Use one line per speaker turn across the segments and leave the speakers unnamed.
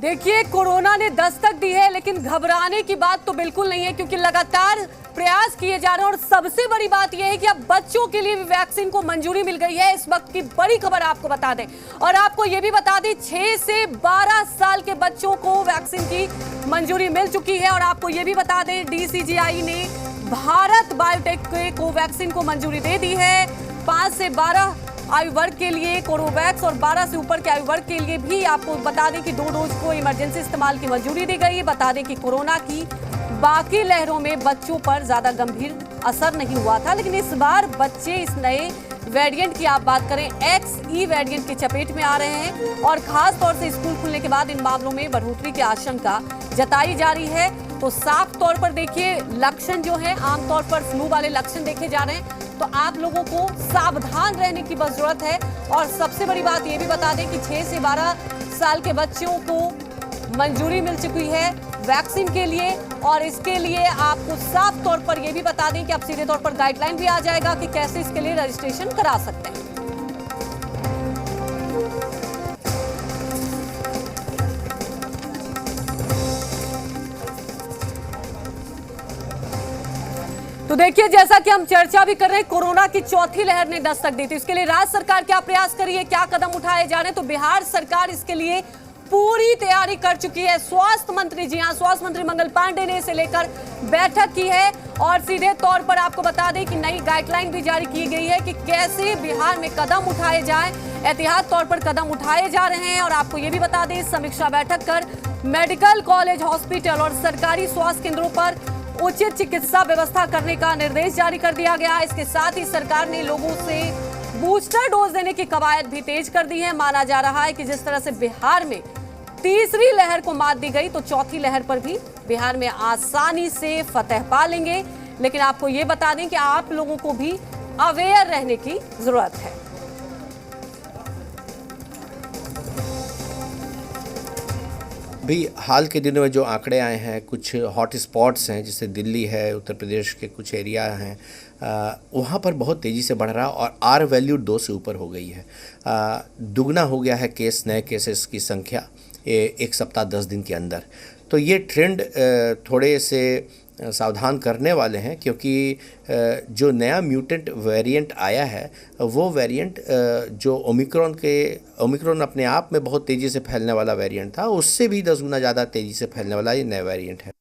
देखिए, कोरोना ने दस्तक दी है, लेकिन घबराने की बात तो बिल्कुल नहीं है, क्योंकि लगातार प्रयास किए जा रहे हैं। और सबसे बड़ी बात यह है कि अब बच्चों के लिए भी वैक्सीन को मंजूरी मिल गई है। इस वक्त की बड़ी खबर आपको बता दें, और आपको यह भी बता दें 6 से 12 साल के बच्चों को वैक्सीन की मंजूरी मिल चुकी है। और आपको यह भी बता दें DCGI ने भारत बायोटेक के कोवैक्सीन को मंजूरी दे दी है। 5 से 12 आयु वर्ग के लिए कोरोवैक्स और 12 से ऊपर के आयु वर्ग के लिए भी आपको बता दें कि 2 डोज को इमरजेंसी इस्तेमाल की मंजूरी दी गई। बता दें कि कोरोना की बाकी लहरों में बच्चों पर ज्यादा गंभीर असर नहीं हुआ था, लेकिन इस बार बच्चे इस नए वेरिएंट की आप बात करें XE वेरिएंट की चपेट में आ रहे हैं। और खास तौर से स्कूल खुलने के बाद इन मामलों में बढ़ोतरी की आशंका जताई जा रही है। तो साफ तौर पर देखिए, लक्षण जो है आमतौर पर फ्लू वाले लक्षण देखे जा रहे हैं, तो आप लोगों को सावधान रहने की बस जरूरत है। और सबसे बड़ी बात यह भी बता दें कि 6 से 12 साल के बच्चों को मंजूरी मिल चुकी है वैक्सीन के लिए। और इसके लिए आपको साफ तौर पर यह भी बता दें कि अब सीधे तौर पर गाइडलाइन भी आ जाएगा कि कैसे इसके लिए रजिस्ट्रेशन करा सकते हैं। तो देखिए, जैसा कि हम चर्चा भी कर रहे हैं, कोरोना की चौथी लहर ने दस्तक दी थी। इसके लिए राज्य सरकार क्या प्रयास करी है, क्या कदम उठाए जा रहे हैं, तो बिहार सरकार इसके लिए पूरी तैयारी कर चुकी है। स्वास्थ्य मंत्री, जी हां, स्वास्थ्य मंत्री मंगल पांडे ने इसे लेकर बैठक की है। और सीधे तौर पर आपको बता दें कि नई गाइडलाइन भी जारी की गई है कि कैसे बिहार में कदम उठाए जाएं। एहतियात तौर पर कदम उठाए जा रहे हैं। और आपको ये भी बता दें, समीक्षा बैठक कर मेडिकल कॉलेज, हॉस्पिटल और सरकारी स्वास्थ्य केंद्रों पर उचित चिकित्सा व्यवस्था करने का निर्देश जारी कर दिया गया। इसके साथ ही सरकार ने लोगों से बूस्टर डोज देने की कवायद भी तेज कर दी है। माना जा रहा है कि जिस तरह से बिहार में तीसरी लहर को मात दी गई, तो चौथी लहर पर भी बिहार में आसानी से फतह पा लेंगे। लेकिन आपको ये बता दें कि आप लोगों को भी अवेयर रहने की जरूरत है।
भी हाल के दिनों में जो आंकड़े आए हैं, कुछ हॉट स्पॉट्स हैं, जैसे दिल्ली है, उत्तर प्रदेश के कुछ एरिया हैं, वहाँ पर बहुत तेज़ी से बढ़ रहा और R वैल्यू 2 से ऊपर हो गई है। दुगना हो गया है केस, नए केसेस की संख्या एक सप्ताह 10 दिन के अंदर। तो ये ट्रेंड थोड़े से सावधान करने वाले हैं, क्योंकि जो नया म्यूटेंट वेरिएंट आया है, वो वेरिएंट जो ओमिक्रॉन अपने आप में बहुत तेज़ी से फैलने वाला वेरिएंट था, उससे भी 10 गुना ज़्यादा तेज़ी से फैलने वाला ये नया वेरिएंट है।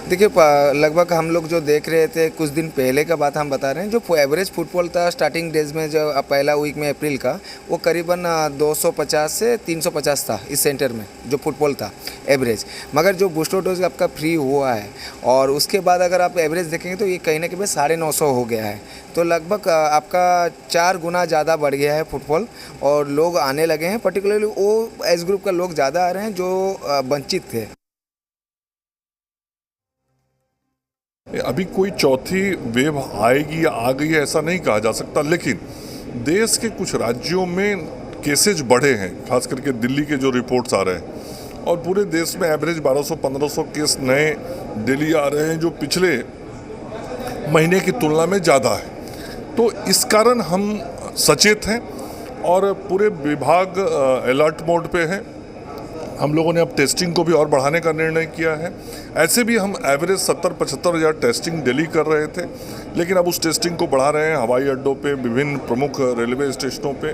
देखिए, लगभग हम लोग जो देख रहे थे कुछ दिन पहले का बात हम बता रहे हैं, जो एवरेज फुटफॉल था स्टार्टिंग डेज में, जो पहला वीक में अप्रैल का, वो करीबन 250 से 350 था इस सेंटर में, जो फुटफॉल था एवरेज। मगर जो बूस्टर डोज आपका फ्री हुआ है, और उसके बाद अगर आप एवरेज देखेंगे तो ये कहीं ना कहीं 950 हो गया है। तो लगभग आपका 4 गुना ज़्यादा बढ़ गया है फुटफॉल, और लोग आने लगे हैं। पर्टिकुलरली वो एज ग्रुप का लोग ज़्यादा आ रहे हैं जो वंचित थे।
अभी कोई चौथी वेव आएगी या आ गई है ऐसा नहीं कहा जा सकता, लेकिन देश के कुछ राज्यों में केसेज बढ़े हैं, खास करके दिल्ली के जो रिपोर्ट्स आ रहे हैं। और पूरे देश में एवरेज 1200-1500 केस नए डेली आ रहे हैं, जो पिछले महीने की तुलना में ज़्यादा है। तो इस कारण हम सचेत हैं और पूरे विभाग अलर्ट मोड पे है। हम लोगों ने अब टेस्टिंग को भी और बढ़ाने का निर्णय किया है। ऐसे भी हम एवरेज 70-75 हज़ार टेस्टिंग डेली कर रहे थे, लेकिन अब उस टेस्टिंग को बढ़ा रहे हैं हवाई अड्डों पे, विभिन्न प्रमुख रेलवे स्टेशनों पे,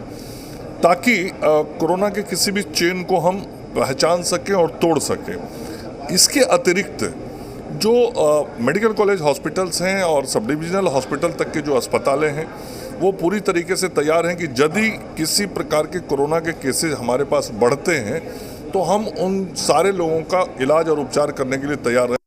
ताकि कोरोना के किसी भी चेन को हम पहचान सकें और तोड़ सकें। इसके अतिरिक्त जो मेडिकल कॉलेज हॉस्पिटल्स हैं और सब डिविजनल हॉस्पिटल तक के जो अस्पतालें हैं, वो पूरी तरीके से तैयार हैं कि यदि किसी प्रकार के कोरोना के केसेज हमारे पास बढ़ते हैं, तो हम उन सारे लोगों का इलाज और उपचार करने के लिए तैयार हैं।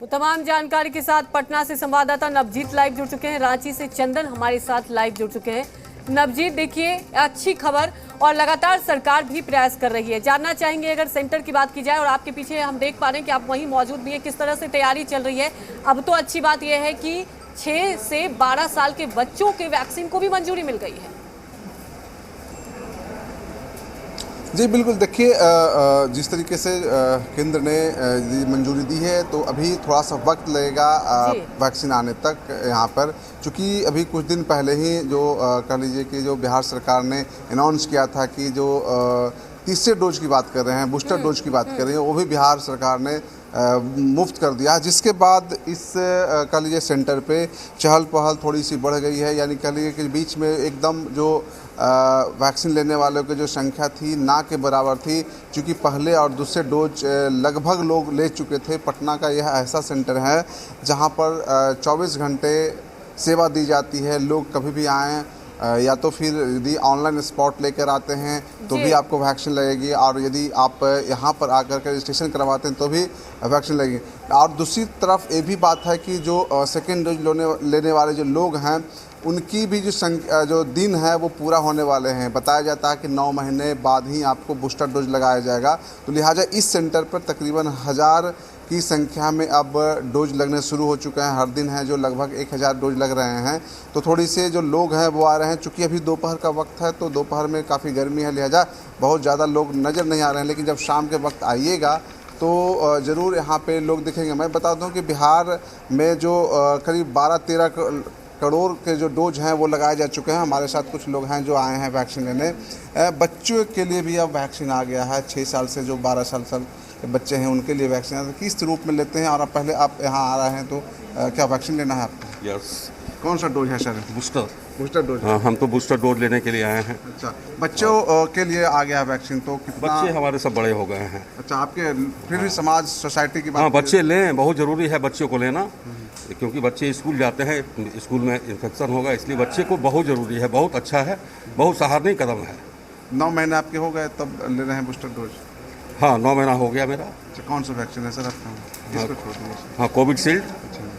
तो तमाम जानकारी के साथ पटना से संवाददाता नवजीत लाइव जुड़ चुके हैं, रांची से चंदन हमारे साथ लाइव जुड़ चुके हैं। नवजीत, देखिए, अच्छी खबर, और लगातार सरकार भी प्रयास कर रही है। जानना चाहेंगे, अगर सेंटर की बात की जाए, और आपके पीछे हम देख पा रहे हैं कि आप वहीं मौजूद भी हैं, किस तरह से तैयारी चल रही है? अब तो अच्छी बात यह है कि 6 से 12 साल के बच्चों के वैक्सीन को भी मंजूरी मिल गई है।
जी बिल्कुल, देखिए जिस तरीके से केंद्र ने मंजूरी दी है तो अभी थोड़ा सा वक्त लगेगा
जी।
वैक्सीन आने तक यहाँ पर, चूँकि अभी कुछ दिन पहले ही जो कह लीजिए कि जो बिहार सरकार ने अनाउंस किया था कि जो तीसरे डोज की बात कर रहे हैं, बूस्टर डोज की बात कर रहे हैं, वो भी बिहार सरकार ने मुफ्त कर दिया है, जिसके बाद इस कह लीजिए सेंटर पे चहल पहल थोड़ी सी बढ़ गई है। यानी कह लीजिए कि बीच में एकदम जो वैक्सीन लेने वालों की जो संख्या थी ना के बराबर थी, क्योंकि पहले और दूसरे डोज लगभग लोग ले चुके थे। पटना का यह ऐसा सेंटर है जहां पर 24 घंटे सेवा दी जाती है। लोग कभी भी आएँ, या तो फिर यदि ऑनलाइन स्पॉट लेकर आते हैं तो भी आपको वैक्सीन लगेगी, और यदि आप यहाँ पर आकर के रजिस्ट्रेशन करवाते हैं तो भी वैक्सीन लगेगी। और दूसरी तरफ ये भी बात है कि जो सेकेंड डोज लेने वाले जो लोग हैं उनकी भी जो दिन है वो पूरा होने वाले हैं। बताया जाता है कि 9 महीने बाद ही आपको बूस्टर डोज लगाया जाएगा, तो लिहाजा इस सेंटर पर तकरीबन 1000 की संख्या में अब डोज लगने शुरू हो चुके हैं। हर दिन है जो लगभग 1000 डोज लग रहे हैं। तो थोड़ी से जो लोग हैं वो आ रहे हैं, चूँकि अभी दोपहर का वक्त है तो दोपहर में काफ़ी गर्मी है, लिहाजा बहुत ज़्यादा लोग नज़र नहीं आ रहे हैं। लेकिन जब शाम के वक्त आइएगा तो ज़रूर यहाँ पे लोग दिखेंगे। मैं बता दूँ कि बिहार में जो करीब 12-13 करोड़ के जो डोज हैं वो लगाए जा चुके हैं। हमारे साथ कुछ लोग हैं जो आए हैं वैक्सीन लेने। बच्चों के लिए भी अब वैक्सीन आ गया है। 6 साल से जो 12 साल के बच्चे हैं उनके लिए वैक्सीन है। तो किस रूप में लेते हैं, और अब पहले आप यहाँ आ रहे हैं तो क्या वैक्सीन लेना है आपको?
यस,
कौन सा डोज है सर? Booster dose.
हाँ, हम तो बूस्टर डोज लेने के लिए आए हैं।
अच्छा, बच्चों के लिए आ गया वैक्सीन, तो कितना?
बच्चे हमारे सब बड़े हो गए हैं।
अच्छा, आपके फिर भी समाज सोसाइटी की बात?
हाँ, बच्चे लें, बहुत ज़रूरी है बच्चों को लेना, क्योंकि बच्चे स्कूल जाते हैं, स्कूल में इन्फेक्शन होगा, इसलिए बच्चे को बहुत ज़रूरी है। बहुत अच्छा है, बहुत सराहनीय कदम है।
9 महीने आपके हो गए तब ले रहे हैं बूस्टर डोज?
हाँ, 9 महीना हो गया मेरा।
अच्छा, कौन सा वैक्सीन है सर आपका? इसको छोड़ दीजिए।
हाँ,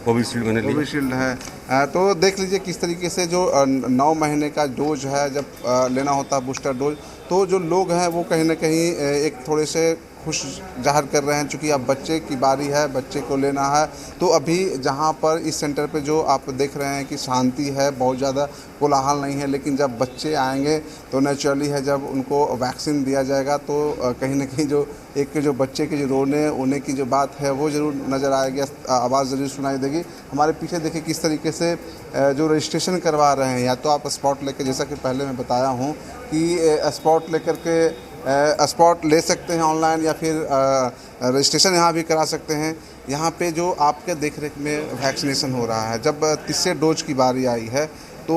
कोविशील्ड मैंने ली।
कोविशील्ड है। तो देख लीजिए किस तरीके से जो 9 महीने का डोज है, जब लेना होता है बूस्टर डोज, तो जो लोग हैं वो कहीं ना कहीं एक थोड़े से खुश जाहिर कर रहे हैं, चूँकि अब बच्चे की बारी है, बच्चे को लेना है। तो अभी जहाँ पर इस सेंटर पे जो आप देख रहे हैं कि शांति है, बहुत ज़्यादा कोलाहल नहीं है, लेकिन जब बच्चे आएंगे तो नेचुरली है जब उनको वैक्सीन दिया जाएगा तो कहीं ना कहीं जो एक जो बच्चे के जो रोने की जो बात है वो ज़रूर नज़र आएगी, आवाज़ ज़रूर सुनाई देगी। हमारे पीछे देखिए किस तरीके से जो रजिस्ट्रेशन करवा रहे हैं, या तो आप स्पॉट लेकर, जैसा कि पहले मैं बताया हूँ कि स्पॉट लेकर के स्पॉट ले सकते हैं ऑनलाइन, या फिर रजिस्ट्रेशन यहाँ भी करा सकते हैं। यहाँ पे जो आपके देखरेख में वैक्सीनेशन हो रहा है, जब तीसरे डोज की बारी आई है तो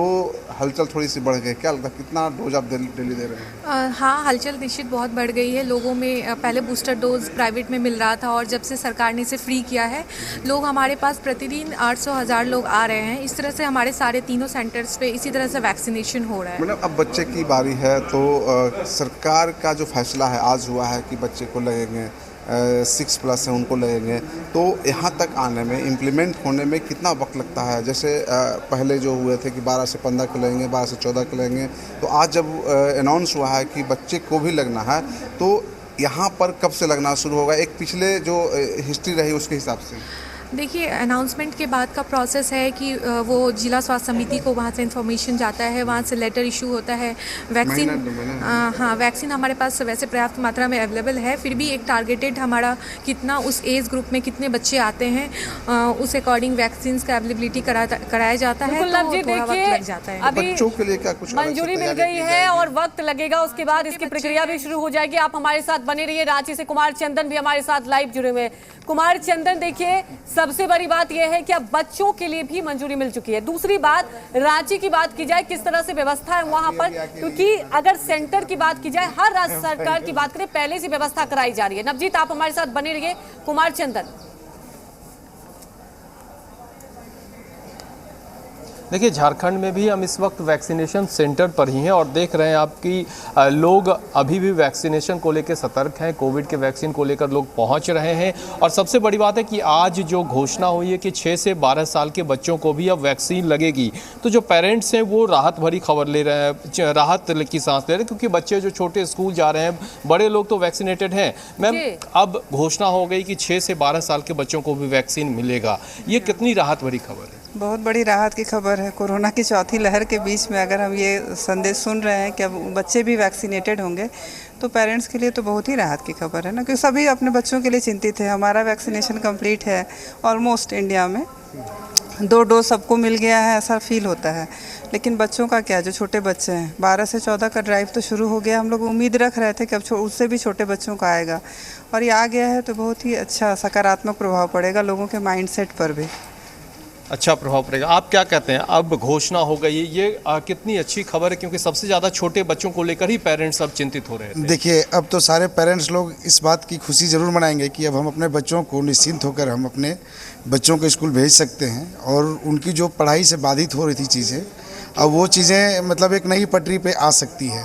हलचल थोड़ी सी बढ़ गई। क्या लगता है कितना डोज आप डेली दे रहे हैं?
हाँ, हलचल निश्चित बहुत बढ़ गई है लोगों में। पहले बूस्टर डोज प्राइवेट में मिल रहा था, और जब से सरकार ने इसे फ्री किया है, लोग हमारे पास प्रतिदिन 800-1000 लोग आ रहे हैं। इस तरह से हमारे सारे तीनों सेंटर्स पे इसी तरह से वैक्सीनेशन हो रहा है।
मतलब अब बच्चे की बारी है तो सरकार का जो फैसला है आज हुआ है कि बच्चे को लगेंगे 6+ है उनको लगेंगे, तो यहाँ तक आने में, इम्प्लीमेंट होने में कितना वक्त लगता है? जैसे पहले जो हुए थे कि 12 से 15 के लगेंगे, 12 से 14 के लगेंगे, तो आज जब अनाउंस हुआ है कि बच्चे को भी लगना है, तो यहाँ पर कब से लगना शुरू होगा? एक पिछले जो हिस्ट्री रही उसके हिसाब से।
देखिए, अनाउंसमेंट के बाद का प्रोसेस है कि वो जिला स्वास्थ्य समिति को वहाँ से इन्फॉर्मेशन जाता है, वहाँ से लेटर इशू होता है। वैक्सीन, हाँ, वैक्सीन हमारे पास वैसे पर्याप्त मात्रा में अवेलेबल है, फिर भी एक टारगेटेड हमारा कितना उस एज ग्रुप में कितने बच्चे आते हैं, उस अकॉर्डिंग वैक्सीन का अवेलेबिलिटी कराया जाता है, तो थोड़ा वक्त लग जाता है।
अभी
बच्चों के लिए क्या कुछ
मंजूरी मिल गई है और वक्त लगेगा, उसके बाद इसकी प्रक्रिया भी शुरू हो जाएगी। आप हमारे साथ बने रहिए। रांची से कुमार चंदन भी हमारे साथ लाइव जुड़े हुए हैं। कुमार चंदन, देखिए सबसे बड़ी बात यह है कि अब बच्चों के लिए भी मंजूरी मिल चुकी है। दूसरी बात, रांची की बात की जाए, किस तरह से व्यवस्था है वहां पर, क्योंकि अगर सेंटर की बात की जाए, हर राज्य सरकार की बात करें, पहले से व्यवस्था कराई जा रही है। नवजीत, आप हमारे साथ बने रहिए। कुमार चंदन,
देखिए, झारखंड में भी हम इस वक्त वैक्सीनेशन सेंटर पर ही हैं और देख रहे हैं आप कि लोग अभी भी वैक्सीनेशन को लेकर सतर्क हैं। कोविड के वैक्सीन को लेकर लोग पहुंच रहे हैं, और सबसे बड़ी बात है कि आज जो घोषणा हुई है कि 6 से 12 साल के बच्चों को भी अब वैक्सीन लगेगी, तो जो पेरेंट्स हैं वो राहत भरी खबर ले रहे हैं, राहत की सांस ले रहे हैं, क्योंकि बच्चे जो छोटे स्कूल जा रहे हैं, बड़े लोग तो वैक्सीनेटेड हैं। मैम, अब घोषणा हो गई कि 6 से 12 साल के बच्चों को भी वैक्सीन मिलेगा, ये कितनी राहत भरी खबर है?
बहुत बड़ी राहत की खबर है। कोरोना की चौथी लहर के बीच में अगर हम ये संदेश सुन रहे हैं कि अब बच्चे भी वैक्सीनेटेड होंगे तो पेरेंट्स के लिए तो बहुत ही राहत की खबर है ना, क्योंकि सभी अपने बच्चों के लिए चिंतित है। हमारा वैक्सीनेशन कंप्लीट है ऑलमोस्ट इंडिया में, 2 डोज सबको मिल गया है ऐसा फील होता है। लेकिन बच्चों का क्या, जो छोटे बच्चे हैं 12 से 14 का ड्राइव तो शुरू हो गया। हम लोग उम्मीद रख रहे थे कि अब उससे भी छोटे बच्चों का आएगा और ये आ गया है तो बहुत ही अच्छा सकारात्मक प्रभाव पड़ेगा लोगों के माइंडसेट पर भी।
अच्छा प्रभाव पड़ेगा। आप क्या कहते हैं, अब घोषणा हो गई है, ये कितनी अच्छी खबर है, क्योंकि सबसे ज़्यादा छोटे बच्चों को लेकर ही पेरेंट्स अब चिंतित हो रहे थे।
देखिए, अब तो सारे पेरेंट्स लोग इस बात की खुशी ज़रूर मनाएंगे कि अब हम अपने बच्चों को निश्चिंत होकर हम अपने बच्चों को स्कूल भेज सकते हैं और उनकी जो पढ़ाई से बाधित हो रही थी चीज़ें, अब वो चीज़ें मतलब एक नई पटरी पे आ सकती है।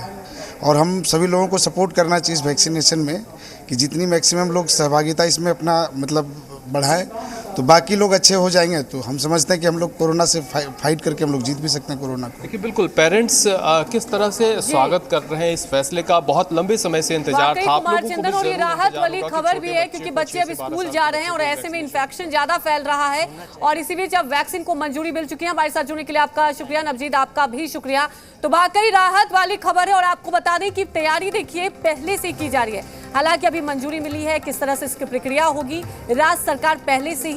और हम सभी लोगों को सपोर्ट करना चाहिए इस वैक्सीनेशन में कि जितनी मैक्सिमम लोग सहभागिता इसमें अपना मतलब बढ़ाएं तो बाकी लोग अच्छे हो जाएंगे। तो हम समझते हैं कि हम लोग कोरोना से फाइट करके हम लोग जीत भी सकते हैं कोरोना को।
देखिए बिल्कुल, पेरेंट्स किस तरह से स्वागत कर रहे हैं इस फैसले का, बहुत लंबे समय से इंतजार था। आप लोगों को भी
और ये
जरूर
राहत
इंतजार
वाली
होगा कि
खबर भी
छोटे
है क्योंकि बच्चे अब
12
स्कूल जा रहे हैं और ऐसे में इन्फेक्शन ज्यादा फैल रहा है और इसी बीच अब वैक्सीन को मंजूरी मिल चुकी है। हमारे साथ जुड़ने के लिए आपका शुक्रिया। नवजीत, आपका भी शुक्रिया। तो वाकई राहत वाली खबर है और आपको बता दें कि तैयारी देखिए पहले से की जा रही है। हालांकि अभी मंजूरी मिली है, किस तरह से इसकी प्रक्रिया होगी राज्य सरकार पहले से ही